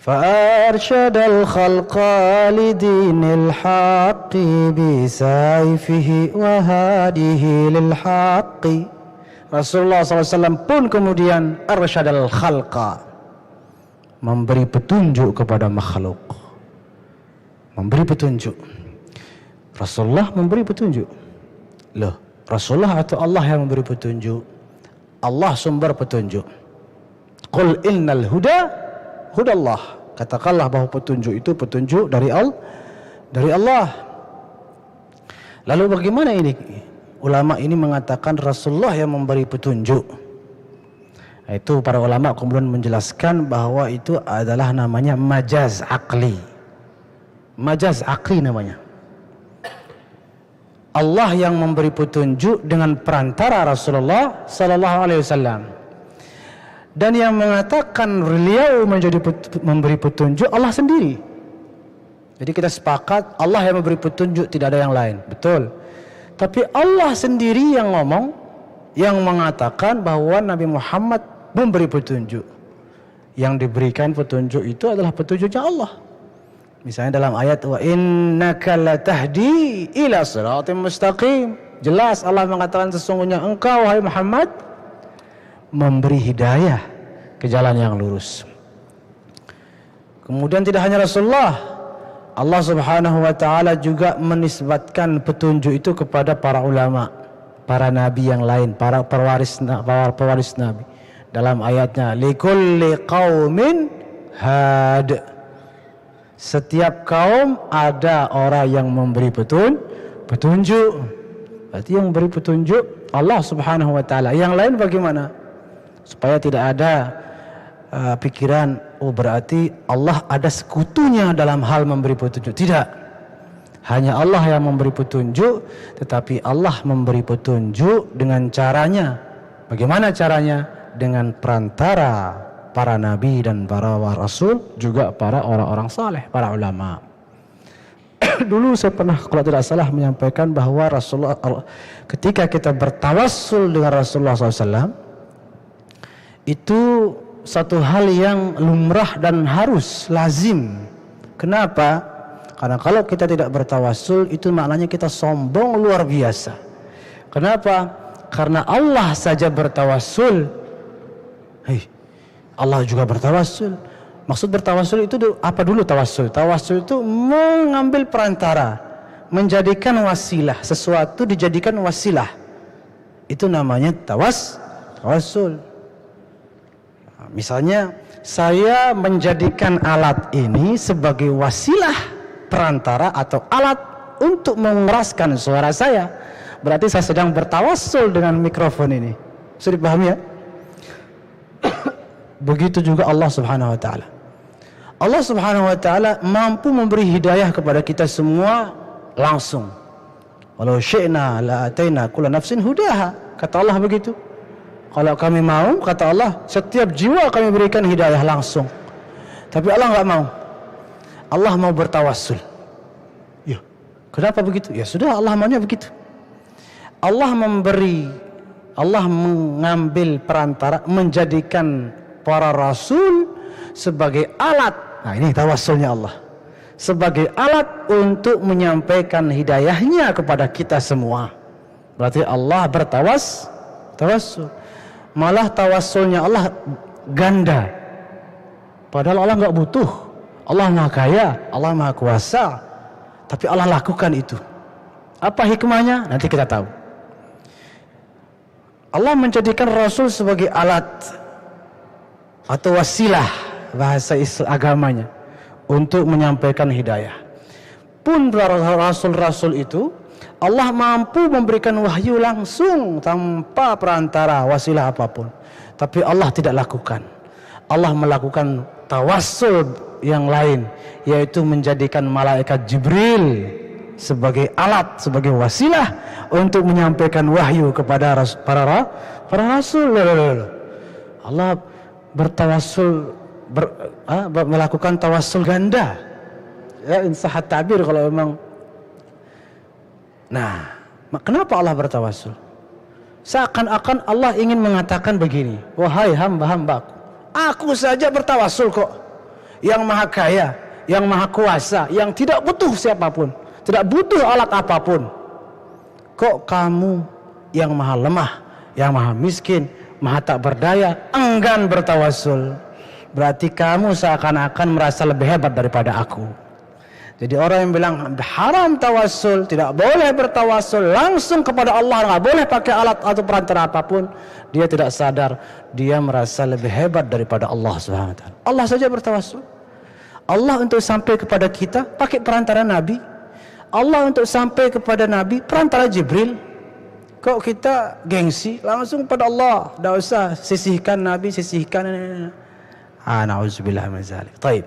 فأرشد الخلق لدين الحق بسيفه وهاديه للحق. Rasulullah SAW pun kemudian arsyadal khalqa, memberi petunjuk kepada makhluk. Memberi petunjuk. Rasulullah memberi petunjuk. Loh, Rasulullah atau Allah yang memberi petunjuk? Allah sumber petunjuk. Qul innal huda hudallah. Katakanlah bahwa petunjuk itu petunjuk dari Allah. Lalu bagaimana ini? Ulama ini mengatakan Rasulullah yang memberi petunjuk. Itu para ulama kemudian menjelaskan bahwa itu adalah namanya majaz aqli. Majaz aqli namanya. Allah yang memberi petunjuk dengan perantara Rasulullah sallallahu alaihi wasallam. Dan yang mengatakan beliau memberi petunjuk Allah sendiri. Jadi kita sepakat Allah yang memberi petunjuk, tidak ada yang lain. Betul. Tapi Allah sendiri yang ngomong, yang mengatakan bahwa Nabi Muhammad memberi petunjuk. Yang diberikan petunjuk itu adalah petunjuknya Allah. Misalnya dalam ayat wa innaka latahdi ila siratim mustaqim. Jelas Allah mengatakan sesungguhnya engkau wahai Muhammad memberi hidayah ke jalan yang lurus. Kemudian tidak hanya Rasulullah, Allah Subhanahu wa taala juga menisbatkan petunjuk itu kepada para ulama, para nabi yang lain, para pewaris nabi. Dalam ayatnya likulli qaumin had. Setiap kaum ada orang yang memberi petunjuk. Berarti yang memberi petunjuk Allah Subhanahu wa taala. Yang lain bagaimana? Supaya tidak ada pikiran berarti Allah ada sekutunya dalam hal memberi petunjuk. Tidak. Hanya Allah yang memberi petunjuk, tetapi Allah memberi petunjuk dengan caranya. Bagaimana caranya? Dengan perantara para nabi dan para rasul, juga para orang-orang saleh, para ulama. Dulu saya pernah kalau tidak salah menyampaikan bahwa Rasulullah, ketika kita bertawassul dengan Rasulullah SAW, itu satu hal yang lumrah dan harus lazim. Kenapa? Karena kalau kita tidak bertawassul itu maknanya kita sombong luar biasa. Kenapa? Karena Allah saja bertawassul. Allah juga bertawassul. Maksud bertawassul itu apa dulu tawassul? Tawassul itu mengambil perantara, menjadikan wasilah, sesuatu dijadikan wasilah. Itu namanya tawassul. Misalnya saya menjadikan alat ini sebagai wasilah perantara atau alat untuk mengeraskan suara saya. Berarti saya sedang bertawassul dengan mikrofon ini. Sudah dipahami ya? Begitu juga Allah Subhanahu wa taala. Allah Subhanahu wa taala mampu memberi hidayah kepada kita semua langsung. Walau syi'na la ataina kulla nafsin hudaha. Kata Allah begitu. Kalau kami mau, kata Allah, setiap jiwa kami berikan hidayah langsung. Tapi Allah enggak mau. Allah mau bertawassul. Ya, kenapa begitu? Ya sudah, Allah maunya begitu. Allah mengambil perantara, menjadikan para rasul sebagai alat. Nah, ini tawassulnya Allah. Sebagai alat untuk menyampaikan hidayahnya kepada kita semua. Berarti Allah bertawassul. Malah tawassulnya Allah ganda. Padahal Allah enggak butuh. Allah Maha Kaya, Allah Maha Kuasa. Tapi Allah lakukan itu. Apa hikmahnya? Nanti kita tahu. Allah menjadikan Rasul sebagai alat atau wasilah, bahasa agamanya, untuk menyampaikan hidayah. Pun Rasul-Rasul itu Allah mampu memberikan wahyu langsung tanpa perantara wasilah apapun. Tapi Allah tidak lakukan. Allah melakukan tawassul yang lain, yaitu menjadikan malaikat Jibril sebagai alat, sebagai wasilah untuk menyampaikan wahyu kepada para rasul. Allah bertawassul, melakukan tawassul ganda. Ya, insahat tabir kalau memang. Nah, kenapa Allah bertawassul? Seakan-akan Allah ingin mengatakan begini, wahai hamba-hambaku, aku saja bertawassul kok. yang maha kaya, yang maha kuasa, yang tidak butuh siapapun, tidak butuh alat apapun. Kok kamu yang maha lemah, yang maha miskin, maha tak berdaya, enggan bertawasul? Berarti kamu seakan-akan merasa lebih hebat daripada aku. Jadi orang yang bilang haram tawasul, tidak boleh bertawasul langsung kepada Allah, nggak boleh pakai alat atau perantara apapun, dia tidak sadar dia merasa lebih hebat daripada Allah Subhanahu wa taala. Allah saja bertawasul. Allah untuk sampai kepada kita pakai perantara Nabi. Allah untuk sampai kepada Nabi perantara Jibril. Kok kita gengsi langsung pada Allah, tidak usah sisihkan Nabi, sisihkan. Na'udzubillah min dzalik. Baik.